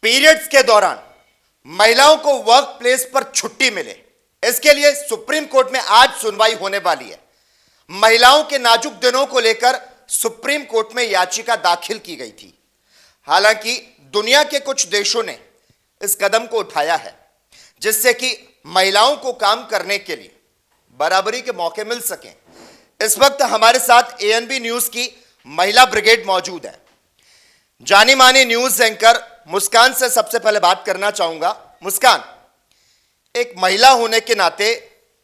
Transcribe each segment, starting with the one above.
Periods के दौरान महिलाओं को वर्क प्लेस पर छुट्टी मिले, इसके लिए सुप्रीम कोर्ट में आज सुनवाई होने वाली है। महिलाओं के नाजुक दिनों को लेकर सुप्रीम कोर्ट में याचिका दाखिल की गई थी। हालांकि दुनिया के कुछ देशों ने इस कदम को उठाया है जिससे कि महिलाओं को काम करने के लिए बराबरी के मौके मिल सकें। इस वक्त हमारे साथ एएनबी न्यूज की महिला ब्रिगेड मौजूद है। जानी मानी न्यूज एंकर मुस्कान से सबसे पहले बात करना चाहूंगा। मुस्कान, एक महिला होने के नाते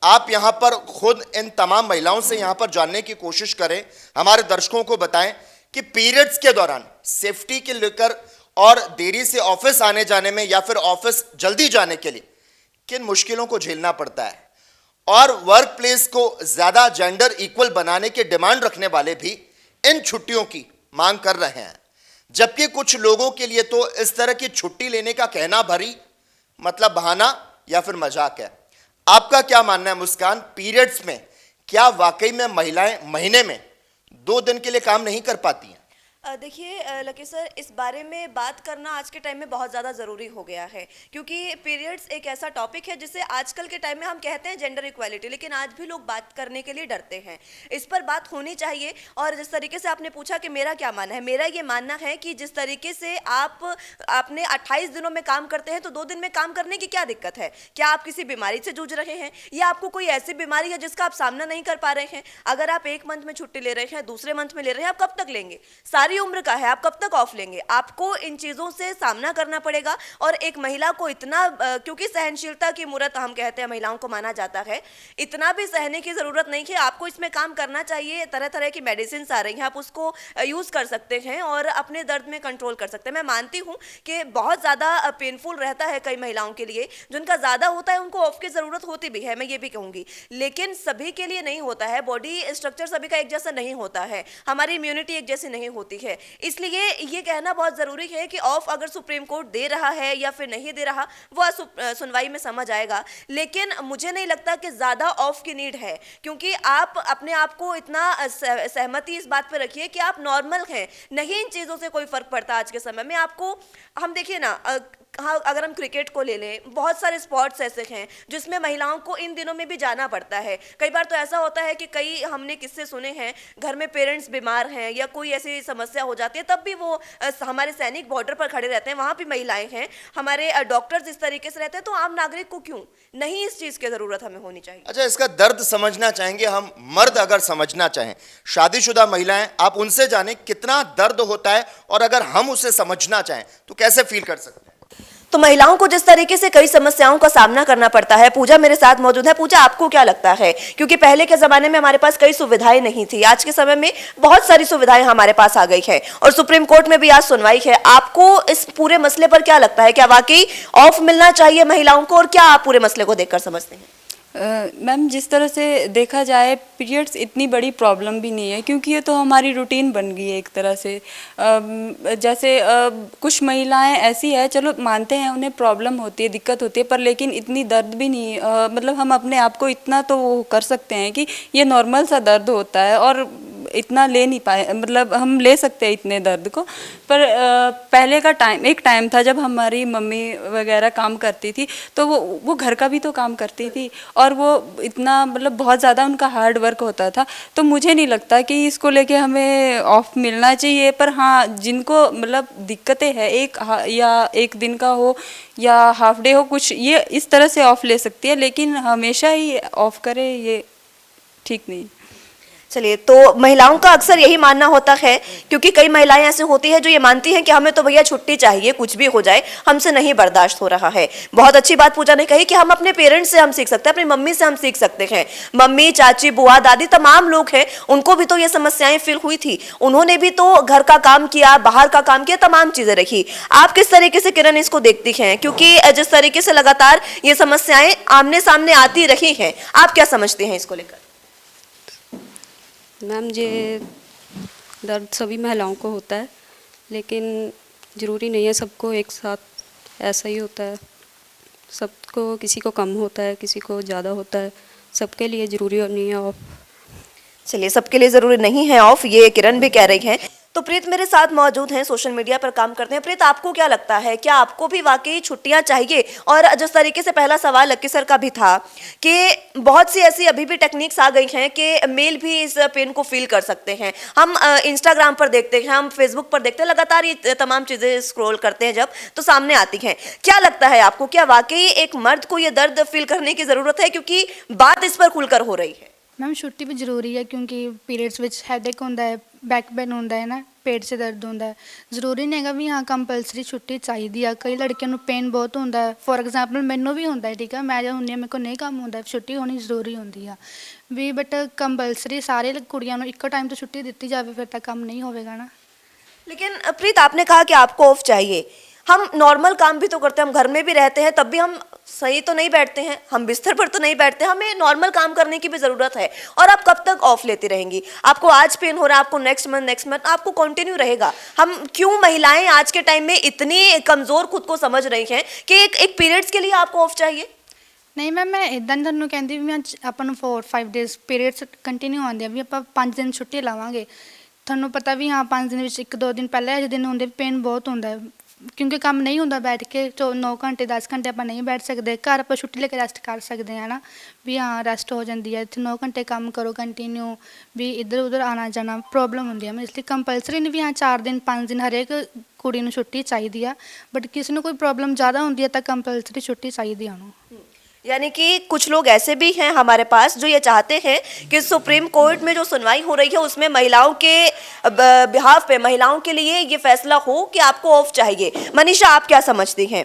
आप यहां पर खुद इन तमाम महिलाओं से यहां पर जानने की कोशिश करें, हमारे दर्शकों को बताएं कि पीरियड्स के दौरान सेफ्टी के लेकर और देरी से ऑफिस आने जाने में या फिर ऑफिस जल्दी जाने के लिए किन मुश्किलों को झेलना पड़ता है, और वर्क प्लेस को ज्यादा जेंडर इक्वल बनाने के डिमांड रखने वाले भी इन छुट्टियों की मांग कर रहे हैं, जबकि कुछ लोगों के लिए तो इस तरह की छुट्टी लेने का कहना भरी मतलब बहाना या फिर मजाक है। आपका क्या मानना है मुस्कान, पीरियड्स में क्या वाकई में महिलाएं महीने में 2 दिन के लिए काम नहीं कर पाती हैं? देखिए लकी सर, इस बारे में बात करना आज के टाइम में बहुत ज़्यादा ज़रूरी हो गया है, क्योंकि पीरियड्स एक ऐसा टॉपिक है जिसे आजकल के टाइम में हम कहते हैं जेंडर इक्वालिटी, लेकिन आज भी लोग बात करने के लिए डरते हैं। इस पर बात होनी चाहिए। और जिस तरीके से आपने पूछा कि मेरा क्या मानना है, मेरा ये मानना है कि जिस तरीके से आप अपने 28 दिनों में काम करते हैं तो 2 दिन में काम करने की क्या दिक्कत है? क्या आप किसी बीमारी से जूझ रहे हैं या आपको कोई ऐसी बीमारी है जिसका आप सामना नहीं कर पा रहे हैं? अगर आप 1 मंथ में छुट्टी ले रहे हैं, दूसरे मंथ में ले रहे हैं, आप कब तक लेंगे? सारी उम्र का है, आप कब तक ऑफ लेंगे? आपको इन चीजों से सामना करना पड़ेगा। और एक महिला को इतना क्योंकि सहनशीलता की मूरत हम कहते हैं महिलाओं को माना जाता है, इतना भी सहने की जरूरत नहीं है। आपको इसमें काम करना चाहिए। तरह तरह की मेडिसिन आ रही हैं, आप उसको यूज कर सकते हैं और अपने दर्द में कंट्रोल कर सकते हैं। मैं मानती हूँ कि बहुत ज्यादा पेनफुल रहता है कई महिलाओं के लिए, जिनका ज्यादा होता है उनको ऑफ की जरूरत होती भी है, मैं ये भी कहूंगी, लेकिन सभी के लिए नहीं होता है। बॉडी स्ट्रक्चर सभी का एक जैसा नहीं होता है, हमारी इम्यूनिटी एक जैसी नहीं होती है। इसलिए ये कहना बहुत ज़रूरी है कि ऑफ अगर सुप्रीम कोर्ट दे रहा है या फिर नहीं दे रहा, वो सुनवाई में समझ आएगा। लेकिन मुझे नहीं लगता कि ज़्यादा ऑफ की नीड है, क्योंकि आप अपने आप को इतना सहमति इस बात पर रखिए कि आप नॉर्मल हैं। नहीं, इन चीज़ों से कोई फ़र्क पड़ता आज के समय में आपको। हम देखिए ना, हाँ, अगर हम क्रिकेट को ले लें, बहुत सारे स्पोर्ट्स ऐसे हैं जिसमें महिलाओं को इन दिनों में भी जाना पड़ता है। कई बार तो ऐसा होता है कि कई हमने किस्से सुने हैं, घर में पेरेंट्स बीमार हैं या कोई ऐसी समस्या हो जाती है, तब भी वो हमारे सैनिक बॉर्डर पर खड़े रहते हैं, वहाँ भी महिलाएं हैं, हमारे डॉक्टर्स इस तरीके से रहते हैं। तो आम नागरिक को क्यों नहीं इस चीज़ की ज़रूरत हमें होनी चाहिए। अच्छा, इसका दर्द समझना चाहेंगे हम, मर्द अगर समझना चाहें, शादीशुदा महिलाएं, आप उनसे जानें कितना दर्द होता है, और अगर हम उसे समझना चाहें तो कैसे फील कर सकते हैं? तो महिलाओं को जिस तरीके से कई समस्याओं का सामना करना पड़ता है। पूजा मेरे साथ मौजूद है। पूजा, आपको क्या लगता है? क्योंकि पहले के जमाने में हमारे पास कई सुविधाएं नहीं थी, आज के समय में बहुत सारी सुविधाएं हमारे पास आ गई है और सुप्रीम कोर्ट में भी आज सुनवाई है। आपको इस पूरे मसले पर क्या लगता है? क्या वाकई ऑफ मिलना चाहिए महिलाओं को, और क्या आप पूरे मसले को देखकर समझते हैं? मैम, जिस तरह से देखा जाए, पीरियड्स इतनी बड़ी प्रॉब्लम भी नहीं है, क्योंकि ये तो हमारी रूटीन बन गई है एक तरह से। जैसे कुछ महिलाएं ऐसी है, चलो मानते हैं उन्हें प्रॉब्लम होती है, दिक्कत होती है, पर लेकिन इतनी दर्द भी नहीं। मतलब हम अपने आप को इतना तो वो कर सकते हैं कि ये नॉर्मल सा दर्द होता है और इतना ले नहीं पाए, मतलब हम ले सकते हैं इतने दर्द को। पर पहले का एक टाइम था जब हमारी मम्मी वगैरह काम करती थी, तो वो घर का भी तो काम करती थी और वो इतना मतलब बहुत ज़्यादा उनका हार्ड वर्क होता था। तो मुझे नहीं लगता कि इसको लेके हमें ऑफ मिलना चाहिए। पर हाँ, जिनको मतलब दिक्कतें हैं, एक दिन का हो या हाफ डे हो, कुछ ये इस तरह से ऑफ ले सकती है, लेकिन हमेशा ही ऑफ करे ये ठीक नहीं। चलिए, तो महिलाओं का अक्सर यही मानना होता है, क्योंकि कई महिलाएं ऐसे होती हैं जो ये मानती हैं कि हमें तो भैया छुट्टी चाहिए, कुछ भी हो जाए, हमसे नहीं बर्दाश्त हो रहा है। बहुत अच्छी बात पूजा ने कही कि हम अपने पेरेंट्स से हम सीख सकते हैं, अपनी मम्मी से हम सीख सकते हैं। मम्मी, चाची, बुआ, दादी, तमाम लोग हैं, उनको भी तो ये समस्याएं फील हुई थी, उन्होंने भी तो घर का काम किया, बाहर का काम किया, तमाम चीजें रखी। आप किस तरीके से किरण इसको देखती हैं? क्योंकि जिस तरीके से लगातार ये समस्याएं आमने सामने आती रही हैं, आप क्या समझते हैं इसको लेकर? मैम, ये दर्द सभी महिलाओं को होता है, लेकिन ज़रूरी नहीं है सबको एक साथ ऐसा ही होता है। सबको, किसी को कम होता है, किसी को ज़्यादा होता है, सबके लिए ज़रूरी नहीं है ऑफ। चलिए, सबके लिए ज़रूरी नहीं है ऑफ, ये किरण भी कह रही हैं। तो प्रीत मेरे साथ मौजूद हैं, सोशल मीडिया पर काम करते हैं। प्रीत, आपको क्या लगता है, क्या आपको भी वाकई छुट्टियां चाहिए? और जिस तरीके से पहला सवाल लक्की सर का भी था कि बहुत सी ऐसी अभी भी टेक्निक्स आ गई हैं कि मेल भी इस पेन को फील कर सकते हैं। हम इंस्टाग्राम पर देखते हैं, हम फेसबुक पर देखते हैं, लगातार ये तमाम चीज़ें स्क्रॉल करते हैं जब, तो सामने आती हैं। क्या लगता है आपको, क्या वाकई एक मर्द को ये दर्द फील करने की ज़रूरत है, क्योंकि बात इस पर खुलकर हो रही है? मैम छुट्टी भी ਜ਼ਰੂਰੀ ਹੈ ਕਿਉਂਕਿ ਪੀਰੀਅਡਸ ਵਿੱਚ ਹੈਡੇਕ ਹੁੰਦਾ ਹੈ, ਬੈਕ ਪੇਨ ਹੁੰਦਾ ਹੈ ਨਾ, ਪੇਟ 'ਚ ਦਰਦ ਹੁੰਦਾ ਹੈ। ਜ਼ਰੂਰੀ ਨਹੀਂ ਹੈਗਾ ਵੀ ਹਾਂ ਕੰਪਲਸਰੀ ਛੁੱਟੀ ਚਾਹੀਦੀ ਆ। ਕਈ ਲੜਕੀਆਂ ਨੂੰ ਪੇਨ ਬਹੁਤ ਹੁੰਦਾ ਹੈ, ਫੋਰ ਐਗਜ਼ਾਮਪਲ ਮੈਨੂੰ ਵੀ ਹੁੰਦਾ ਹੈ, ਠੀਕ ਆ, ਮੈਂ ਜਦ ਹੁੰਦੀ ਹਾਂ ਮੇਰੇ ਕੋਲ ਨਹੀਂ ਕੰਮ ਹੁੰਦਾ, ਛੁੱਟੀ ਹੋਣੀ ਜ਼ਰੂਰੀ ਹੁੰਦੀ ਆ ਵੀ, ਬਟ ਕੰਪਲਸਰੀ ਸਾਰੇ ਕੁੜੀਆਂ ਨੂੰ ਇੱਕੋ ਟਾਈਮ 'ਤੇ ਛੁੱਟੀ ਦਿੱਤੀ ਜਾਵੇ ਫਿਰ ਤਾਂ ਕੰਮ ਨਹੀਂ ਹੋਵੇਗਾ ਨਾ। लेकिन प्रीत, आपने कहा कि आपको ऑफ चाहिए। हम नॉर्मल काम भी तो करते हैं, हम घर में भी रहते हैं, तब भी हम सही तो नहीं बैठते हैं, हम बिस्तर पर तो नहीं बैठते, हमें नॉर्मल काम करने की भी ज़रूरत है। और आप कब तक ऑफ लेती रहेंगी? आपको आज पेन हो रहा है, आपको नेक्स्ट मंथ आपको कंटिन्यू रहेगा। हम क्यों महिलाएं आज के टाइम में इतनी कमज़ोर खुद को समझ रही हैं कि एक पीरियड्स के लिए आपको ऑफ चाहिए? ਨਹੀਂ ਮੈਮ, ਮੈਂ ਇੱਦਾਂ ਨਹੀਂ ਤੁਹਾਨੂੰ ਕਹਿੰਦੀ ਵੀ ਮੈਂ ਆਪਾਂ ਨੂੰ 4-5 ਡੇਜ਼ ਪੀਰੀਅਡਸ ਕੰਟੀਨਿਊ ਆਉਂਦੇ ਆ ਵੀ ਆਪਾਂ 5 ਦਿਨ ਛੁੱਟੀ ਲਾਵਾਂਗੇ। ਤੁਹਾਨੂੰ ਪਤਾ ਵੀ ਹਾਂ 5 ਦਿਨ ਵਿੱਚ 1-2 ਦਿਨ ਪਹਿਲਾਂ ਇਹੋ ਜਿਹੇ ਦਿਨ ਹੁੰਦੇ ਪੇਨ ਬਹੁਤ ਹੁੰਦਾ ਹੈ ਕਿਉਂਕਿ ਕੰਮ ਨਹੀਂ ਹੁੰਦਾ ਬੈਠ ਕੇ 9 ਘੰਟੇ 10 ਘੰਟੇ ਆਪਾਂ ਨਹੀਂ ਬੈਠ ਸਕਦੇ। ਘਰ ਆਪਾਂ ਛੁੱਟੀ ਲੈ ਕੇ ਰੈਸਟ ਕਰ ਸਕਦੇ ਹਾਂ ਨਾ ਵੀ ਹਾਂ ਰੈਸਟ ਹੋ ਜਾਂਦੀ ਹੈ। ਇੱਥੇ 9 ਘੰਟੇ ਕੰਮ ਕਰੋ ਕੰਟੀਨਿਊ ਵੀ ਇੱਧਰ ਉੱਧਰ ਆਉਣਾ ਜਾਣਾ ਪ੍ਰੋਬਲਮ ਹੁੰਦੀ ਹੈ। ਮੈਂ ਇਸ ਲਈ ਕੰਪਲਸਰੀ ਨਹੀਂ ਵੀ ਹਾਂ 4 ਦਿਨ 5 ਦਿਨ ਹਰੇਕ ਕੁੜੀ ਨੂੰ ਛੁੱਟੀ ਚਾਹੀਦੀ ਆ, ਬਟ ਕਿਸੇ ਨੂੰ ਕੋਈ ਪ੍ਰੋਬਲਮ ਜ਼ਿਆਦਾ ਹੁੰਦੀ ਹੈ ਤਾਂ ਕੰਪਲਸਰੀ ਛੁੱਟੀ ਚਾਹੀਦੀ ਆ ਉਹਨੂੰ। यानी कि कुछ लोग ऐसे भी हैं हमारे पास जो ये चाहते हैं कि सुप्रीम कोर्ट में जो सुनवाई हो रही है उसमें महिलाओं के बिहाफ पे, महिलाओं के लिए ये फैसला हो कि आपको ऑफ चाहिए। मनीषा, आप क्या समझती हैं?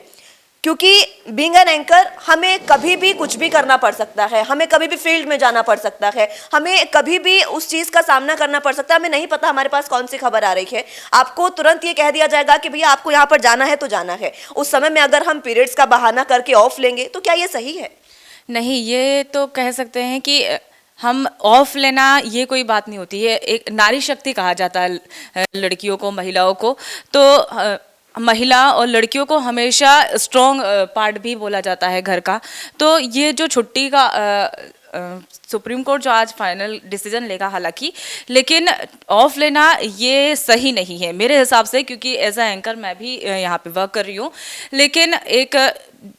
क्योंकि बीइंग एन एंकर हमें कभी भी कुछ भी करना पड़ सकता है, हमें कभी भी फील्ड में जाना पड़ सकता है, हमें कभी भी उस चीज़ का सामना करना पड़ सकता है। हमें नहीं पता हमारे पास कौन सी खबर आ रही है, आपको तुरंत ये कह दिया जाएगा कि भैया आपको यहाँ पर जाना है तो जाना है। उस समय में अगर हम पीरियड्स का बहाना करके ऑफ लेंगे तो क्या ये सही है? नहीं, ये तो कह सकते हैं कि हम ऑफ लेना ये कोई बात नहीं होती है। एक नारी शक्ति कहा जाता है लड़कियों को, महिलाओं को। तो महिला और लड़कियों को हमेशा स्ट्रॉन्ग पार्ट भी बोला जाता है घर का। तो ये जो छुट्टी का सुप्रीम कोर्ट जो आज फाइनल डिसीजन लेगा हालांकि, लेकिन ऑफ लेना ये सही नहीं है मेरे हिसाब से, क्योंकि एज अ एंकर मैं भी यहाँ पे वर्क कर रही हूँ। लेकिन एक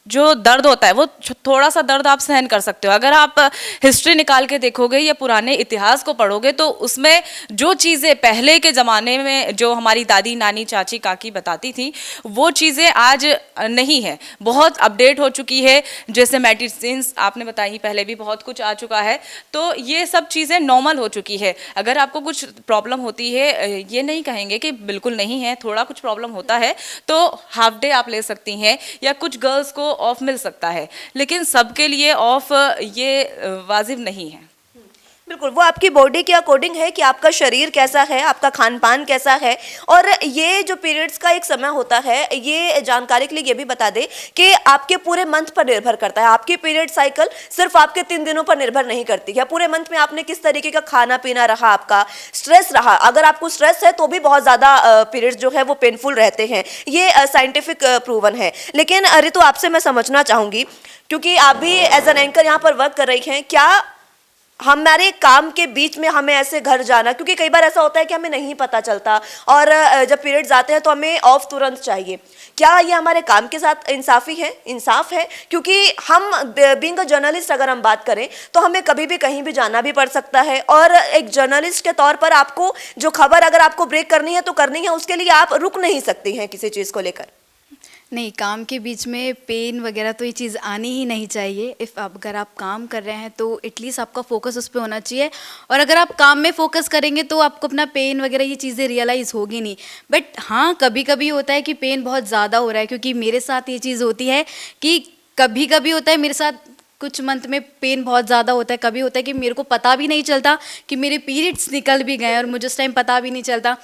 जो दर्द होता है वो थोड़ा सा दर्द आप सहन कर सकते हो। अगर आप हिस्ट्री निकाल के देखोगे या पुराने इतिहास को पढ़ोगे तो उसमें जो चीज़ें पहले के ज़माने में जो हमारी दादी नानी चाची काकी बताती थी वो चीज़ें आज नहीं है, बहुत अपडेट हो चुकी है। जैसे मेडिसिन्स आपने बताई, पहले भी बहुत कुछ आ चुका है, तो ये सब चीज़ें नॉर्मल हो चुकी है। अगर आपको कुछ प्रॉब्लम होती है, ये नहीं कहेंगे कि बिल्कुल नहीं है, थोड़ा कुछ प्रॉब्लम होता है तो हाफ डे आप ले सकती हैं या कुछ गर्ल्स को ऑफ मिल सकता है, लेकिन सबके लिए ऑफ ये वाजिब नहीं है। बिल्कुल, वो आपकी बॉडी के अकॉर्डिंग है कि आपका शरीर कैसा है, आपका खान पान कैसा है। और ये जो पीरियड्स का एक समय होता है, ये जानकारी के लिए ये भी बता दें कि आपके पूरे मंथ पर निर्भर करता है। आपकी पीरियड साइकिल सिर्फ आपके 3 दिनों पर निर्भर नहीं करती है। पूरे मंथ में आपने किस तरीके का खाना पीना रहा, आपका स्ट्रेस रहा, अगर आपको स्ट्रेस है तो भी बहुत ज़्यादा पीरियड्स जो है वो पेनफुल रहते हैं। ये साइंटिफिक प्रूवन है। लेकिन ऋतु, आपसे मैं समझना चाहूँगी, क्योंकि आप भी एज एन एंकर यहाँ पर वर्क कर रही हैं, क्या हमारे काम के बीच में हमें ऐसे घर जाना, क्योंकि कई बार ऐसा होता है कि हमें नहीं पता चलता और जब पीरियड्स आते हैं तो हमें ऑफ तुरंत चाहिए, क्या ये हमारे काम के साथ इंसाफ है? क्योंकि हम बीइंग अ जर्नलिस्ट अगर हम बात करें तो हमें कभी भी कहीं भी जाना भी पड़ सकता है, और एक जर्नलिस्ट के तौर पर आपको जो खबर अगर आपको ब्रेक करनी है तो करनी है, उसके लिए आप रुक नहीं सकती हैं किसी चीज़ को लेकर। नहीं, काम के बीच में पेन वगैरह तो ये चीज़ आनी ही नहीं चाहिए। अगर आप काम कर रहे हैं तो एटलीस्ट आपका फोकस उस पर होना चाहिए, और अगर आप काम में फोकस करेंगे तो आपको अपना पेन वगैरह ये चीज़ें रियलाइज़ होगी नहीं। बट हाँ, कभी कभी होता है कि पेन बहुत ज़्यादा हो रहा है, क्योंकि मेरे साथ ये चीज़ होती है कि कभी कभी होता है मेरे साथ कुछ मंथ में पेन बहुत ज़्यादा होता है। कभी होता है कि मेरे को पता भी नहीं चलता कि मेरे पीरियड्स निकल भी गए और मुझे उस टाइम पता भी नहीं चलता।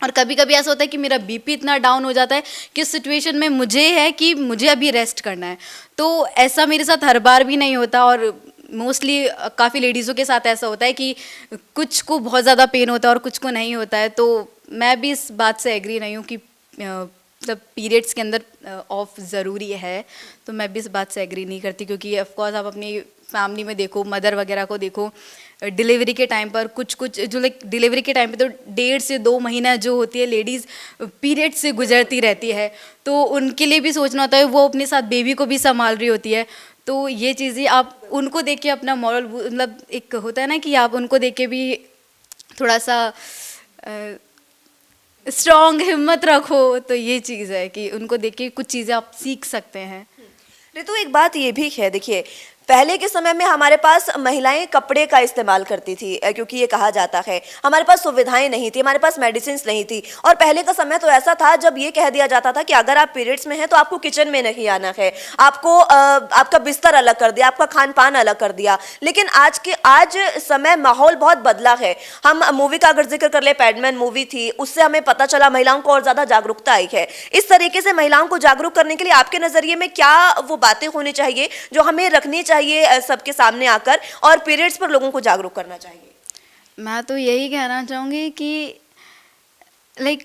और कभी कभी ऐसा होता है कि मेरा बीपी इतना डाउन हो जाता है कि उस सिचुएशन में मुझे है कि मुझे अभी रेस्ट करना है। तो ऐसा मेरे साथ हर बार भी नहीं होता, और मोस्टली काफ़ी लेडीज़ों के साथ ऐसा होता है कि कुछ को बहुत ज़्यादा पेन होता है और कुछ को नहीं होता है। तो मैं भी इस बात से एग्री नहीं हूँ कि मतलब पीरियड्स के अंदर ऑफ ज़रूरी है, तो मैं भी इस बात से एग्री नहीं करती, क्योंकि ऑफ कोर्स आप अपनी फैमिली में देखो, मदर वगैरह को देखो, डिलीवरी के टाइम पर कुछ कुछ जो लाइक डिलीवरी के टाइम पे तो 1.5 से 2 महीना जो होती है लेडीज़ पीरियड से गुजरती रहती है, तो उनके लिए भी सोचना होता है, वो अपने साथ बेबी को भी संभाल रही होती है। तो ये चीज़ें आप उनको देख के अपना मॉरल, मतलब एक होता है ना कि आप उनको देख के भी थोड़ा सा स्ट्रॉन्ग हिम्मत रखो, तो ये चीज़ है कि उनको देख के कुछ चीज़ें आप सीख सकते हैं। ऋतु, एक बात ये भी है, देखिए पहले के समय में हमारे पास महिलाएं कपड़े का इस्तेमाल करती थी, क्योंकि ये कहा जाता है हमारे पास सुविधाएं नहीं थी, हमारे पास मेडिसिन नहीं थी। और पहले का समय तो ऐसा था जब ये कह दिया जाता था कि अगर आप पीरियड्स में हैं तो आपको किचन में नहीं आना है, आपको आपका बिस्तर अलग कर दिया, आपका खान पान अलग कर दिया। लेकिन आज समय माहौल बहुत बदला है। हम मूवी का अगर जिक्र कर ले, पैडमैन मूवी थी, उससे हमें पता चला महिलाओं को और ज़्यादा जागरूकता आई है। इस तरीके से महिलाओं को जागरूक करने के लिए आपके नज़रिए में क्या वो बातें होनी चाहिए जो हमें रखनी चाहिए सबके सामने आकर, और पीरियड्स पर लोगों को जागरूक करना चाहिए? मैं तो यही कहना चाहूँगी कि लाइक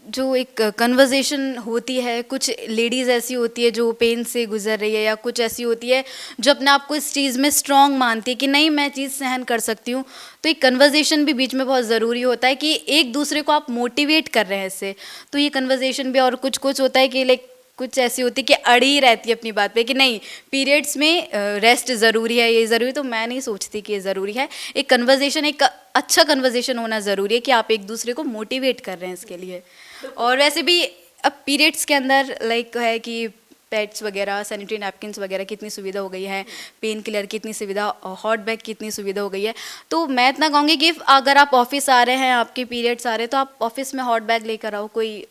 जो एक कन्वर्सेशन होती है, कुछ लेडीज़ ऐसी होती है जो पेन से गुजर रही है, या कुछ ऐसी होती है जो अपने आप को इस चीज़ में स्ट्रांग मानती है कि नहीं मैं चीज़ सहन कर सकती हूँ, तो एक कन्वर्सेशन भी बीच में बहुत ज़रूरी होता है कि एक दूसरे को आप मोटिवेट कर रहे हैं इससे, तो ये कन्वर्सेशन भी। और कुछ कुछ होता है कि लाइक कुछ ऐसी होती है कि अड़ी रहती है अपनी बात पे कि नहीं पीरियड्स में रेस्ट ज़रूरी है, ये ज़रूरी, तो मैं नहीं सोचती कि ये ज़रूरी है। एक कन्वर्सेशन, एक अच्छा कन्वर्सेशन होना ज़रूरी है कि आप एक दूसरे को मोटिवेट कर रहे हैं इसके लिए। और वैसे भी अब पीरियड्स के अंदर लाइक है कि पैड्स वगैरह, सैनिटरी नैपकिन्स वगैरह की इतनी सुविधा हो गई है, पेन किलर की इतनी सुविधा, हॉट बैग की इतनी सुविधा हो गई है। तो मैं इतना कहूँगी कि अगर आप ऑफिस आ रहे हैं, आपके पीरियड्स आ रहे हैं, तो आप ऑफिस में हॉट बैग लेकर आओ, कोई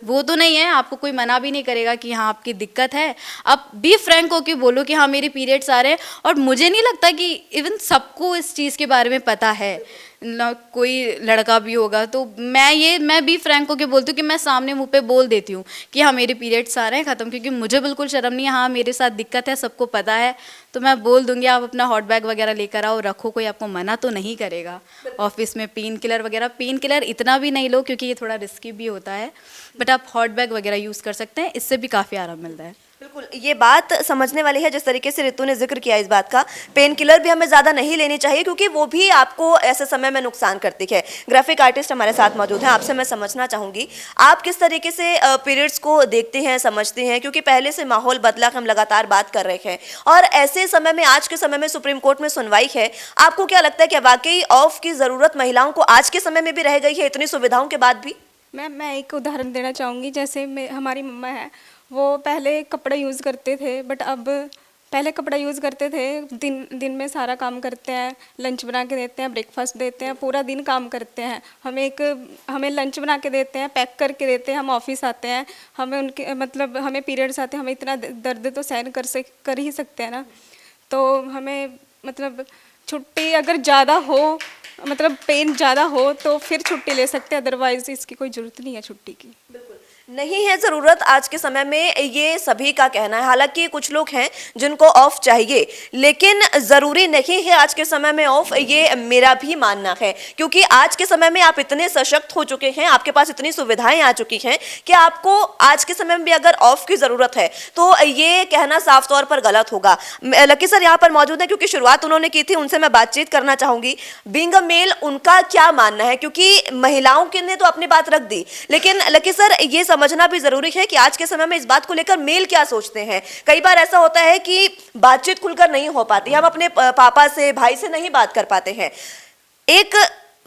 वो तो नहीं है, आपको कोई मना भी नहीं करेगा कि हाँ आपकी दिक्कत है। आप बी फ्रैंक होकर बोलो कि हाँ मेरे पीरियड्स आ रहे हैं। और मुझे नहीं लगता कि इवन सबको इस चीज़ के बारे में पता है, ना कोई लड़का भी होगा, तो मैं भी फ्रैंक होकर बोलती हूँ कि मैं सामने मुंह पे बोल देती हूँ कि हाँ मेरे पीरियड्स आ रहे हैं, ख़त्म, क्योंकि मुझे बिल्कुल शर्म नहीं है। हाँ मेरे साथ दिक्कत है, सबको पता है, तो मैं बोल दूंगी आप अपना हॉट बैग वगैरह लेकर आओ, रखो, कोई आपको मना तो नहीं करेगा। ऑफिस में पेन किलर वगैरह, पेन किलर इतना भी नहीं लो क्योंकि ये थोड़ा रिस्की भी होता है, बट आप हॉट बैग वगैरह यूज़ कर सकते हैं, इससे भी काफ़ी आराम मिलता है। बिल्कुल, ये बात समझने वाली है। जिस तरीके से ऋतु ने जिक्र किया इस बात का, पेन किलर भी हमें ज़्यादा नहीं लेनी चाहिए क्योंकि वो भी आपको ऐसे समय में नुकसान करती है। ग्राफिक आर्टिस्ट हमारे साथ मौजूद हैं, आपसे मैं समझना चाहूँगी आप किस तरीके से पीरियड्स को देखते हैं, समझते हैं, क्योंकि पहले से माहौल बदला, हम लगातार बात कर रहे हैं और ऐसे समय में, आज के समय में सुप्रीम कोर्ट में सुनवाई है। आपको क्या लगता है कि वाकई ऑफ की ज़रूरत महिलाओं को आज के समय में भी रह गई है, इतनी सुविधाओं के बाद भी? मैं एक उदाहरण देना चाहूँगी। जैसे हमारी मम्मा है, वो पहले कपड़ा यूज़ करते थे, बट अब पहले कपड़ा यूज़ करते थे, दिन में सारा काम करते हैं, लंच बना के देते हैं, ब्रेकफास्ट देते हैं, पूरा दिन काम करते हैं। हमें लंच बना के देते हैं, पैक करके देते हैं, हम ऑफिस आते हैं, हमें उनके मतलब हमें पीरियड्स आते हैं, हमें इतना दर्द तो सहन कर ही सकते हैं ना। तो हमें मतलब छुट्टी अगर ज़्यादा हो, मतलब पेन ज़्यादा हो तो फिर छुट्टी ले सकते हैं, अदरवाइज इसकी कोई ज़रूरत नहीं है छुट्टी की। नहीं है ज़रूरत आज के समय में, ये सभी का कहना है। हालांकि कुछ लोग हैं जिनको ऑफ चाहिए, लेकिन ज़रूरी नहीं है आज के समय में ऑफ, ये मेरा भी मानना है। क्योंकि आज के समय में आप इतने सशक्त हो चुके हैं, आपके पास इतनी सुविधाएं आ चुकी हैं कि आपको आज के समय में भी अगर ऑफ की ज़रूरत है तो ये कहना साफ तौर पर गलत होगा। लकी सर यहाँ पर मौजूद है, क्योंकि शुरुआत उन्होंने की थी, उनसे मैं बातचीत करना चाहूँगी। बीइंग अ मेल, उनका क्या मानना है, क्योंकि महिलाओं के ने तो अपनी बात रख दी, लेकिन लकी सर ये समझना भी जरूरी है कि आज के समय में इस बात को लेकर मेल क्या सोचते हैं। कई बार ऐसा होता है कि बातचीत खुलकर नहीं हो पाती, हम अपने पापा से, भाई से नहीं बात कर पाते हैं। एक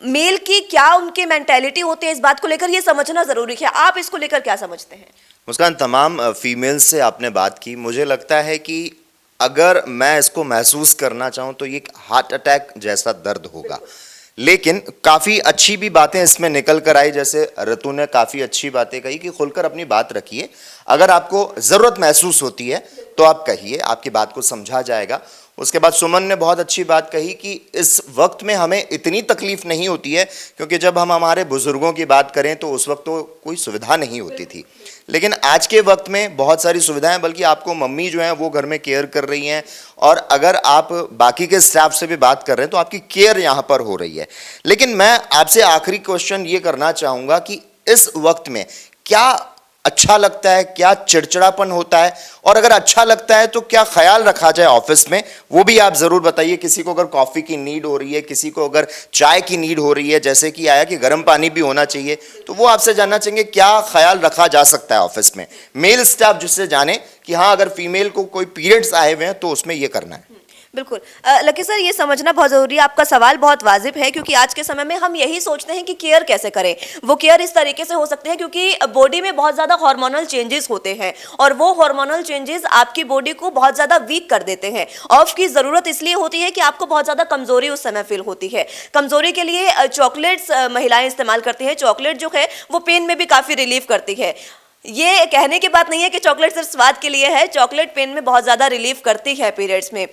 मेल की क्या उनकी मेंटालिटी होती है, इस बात को लेकर ये समझना जरूरी है। आप इसको लेकर क्या समझते हैं? मुस्कान, तमाम फीमेल्स से आपने बात की, मुझे लगता है कि अगर मैं इसको महसूस करना चाहूँ तो ये एक हार्ट अटैक जैसा दर्द होगा। लेकिन काफ़ी अच्छी भी बातें इसमें निकल कर आई, जैसे ऋतु ने काफ़ी अच्छी बातें कही कि खुलकर अपनी बात रखिए, अगर आपको ज़रूरत महसूस होती है तो आप कहिए, आपकी बात को समझा जाएगा। उसके बाद सुमन ने बहुत अच्छी बात कही कि इस वक्त में हमें इतनी तकलीफ़ नहीं होती है, क्योंकि जब हम हमारे बुज़ुर्गों की बात करें तो उस वक्त तो कोई सुविधा नहीं होती थी, लेकिन आज के वक्त में बहुत सारी सुविधाएं, बल्कि आपको मम्मी जो हैं वो घर में केयर कर रही हैं, और अगर आप बाकी के स्टाफ से भी बात कर रहे हैं तो आपकी केयर यहाँ पर हो रही है। लेकिन मैं आपसे आखिरी क्वेश्चन ये करना चाहूँगा कि इस वक्त में क्या अच्छा लगता है, क्या चिड़चिड़ापन होता है, और अगर अच्छा लगता है तो क्या ख्याल रखा जाए ऑफिस में, वो भी आप जरूर बताइए। किसी को अगर कॉफी की नीड हो रही है, किसी को अगर चाय की नीड हो रही है, जैसे कि आया कि गर्म पानी भी होना चाहिए, तो वो आपसे जानना चाहेंगे क्या ख्याल रखा जा सकता है ऑफिस में। मेल स्टाफ जिससे जाने कि हाँ अगर फीमेल को कोई पीरियड्स आए हुए हैं तो उसमें ये करना है। बिल्कुल लकी सर, ये समझना बहुत ज़रूरी है। आपका सवाल बहुत वाजिब है, क्योंकि आज के समय में हम यही सोचते हैं कि केयर कैसे करें। वो केयर इस तरीके से हो सकते हैं क्योंकि बॉडी में बहुत ज़्यादा हार्मोनल चेंजेस होते हैं, और वो हार्मोनल चेंजेस आपकी बॉडी को बहुत ज़्यादा वीक कर देते हैं। ऑफ की ज़रूरत इसलिए होती है कि आपको बहुत ज़्यादा कमज़ोरी उस समय फील होती है। कमज़ोरी के लिए चॉकलेट्स महिलाएँ इस्तेमाल करती हैं। चॉकलेट जो है वो पेन में भी काफ़ी रिलीफ करती है। ये कहने की बात नहीं है कि चॉकलेट सिर्फ स्वाद के लिए है, चॉकलेट पेन में बहुत ज़्यादा रिलीफ करती है पीरियड्स में।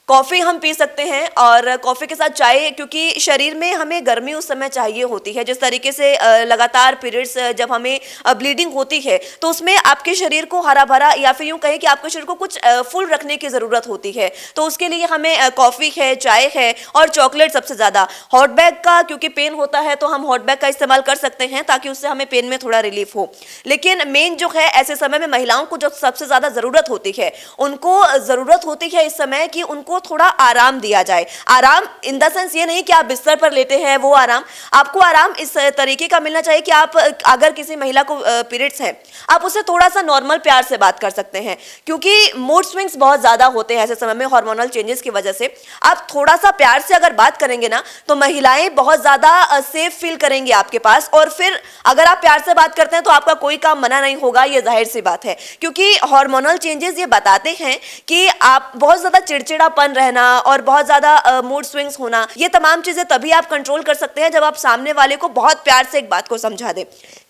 कॉफ़ी हम पी सकते हैं, और कॉफ़ी के साथ चाय, क्योंकि शरीर में हमें गर्मी उस समय चाहिए होती है। जिस तरीके से लगातार पीरियड्स जब हमें ब्लीडिंग होती है तो उसमें आपके शरीर को हरा भरा, या फिर यूँ कहें कि आपके शरीर को कुछ फुल रखने की ज़रूरत होती है। तो उसके लिए हमें कॉफ़ी है, चाय है, और चॉकलेट सबसे ज़्यादा। हॉट बैग का क्योंकि पेन होता है तो हम हॉट बैग का इस्तेमाल कर सकते हैं ताकि उससे हमें पेन में थोड़ा रिलीफ हो। लेकिन मेन जो है ऐसे समय में महिलाओं को जो सबसे ज़्यादा ज़रूरत होती है, उनको ज़रूरत होती है इस समय कि उनको थोड़ा आराम दिया जाए। आराम इन द सेंस ये नहीं कि आप बिस्तर पर लेटे हैं, वो आराम। आपको आराम इस तरीके का मिलना चाहिए कि आप अगर किसी महिला को पीरियड्स है, आप उससे थोड़ा सा नॉर्मल प्यार से बात कर सकते हैं, क्योंकि मूड स्विंग्स बहुत ज़्यादा होते हैं ऐसे समय में हार्मोनल चेंजेस की वजह से। आप थोड़ा सा प्यार से अगर बात करेंगे ना तो महिलाएं बहुत ज़्यादा सेफ फील करेंगी आपके पास, और फिर अगर आप प्यार से बात करते हैं तो आपका कोई काम मना नहीं होगा, ये जाहिर सी बात है। क्योंकि हार्मोनल चेंजेस ये बताते हैं कि आप बहुत ज़्यादा चिड़चिड़ापन रहना और बहुत ज़्यादा मूड स्विंग्स होना, ये तमाम चीज़ें तभी आप कंट्रोल कर सकते हैं जब आप सामने वाले को बहुत प्यार से एक बात को समझा दें।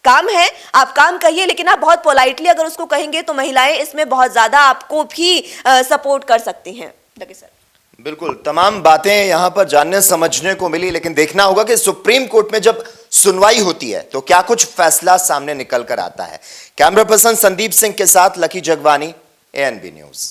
काम है, आप काम कहिए, लेकिन आप बहुत पोलाइटली अगर उसको कहेंगे तो महिलाएं इसमें बहुत ज़्यादा आपको भी सपोर्ट कर सकती हैं। लगे सर। बिल्कुल, तमाम बातें यहाँ पर जानने समझने को मिली, लेकिन देखना होगा कि सुप्रीम कोर्ट में जब सुनवाई होती है तो क्या कुछ फैसला सामने निकल कर आता है। कैमरा पर्सन संदीप सिंह के साथ लकी जगवानी, ANB न्यूज।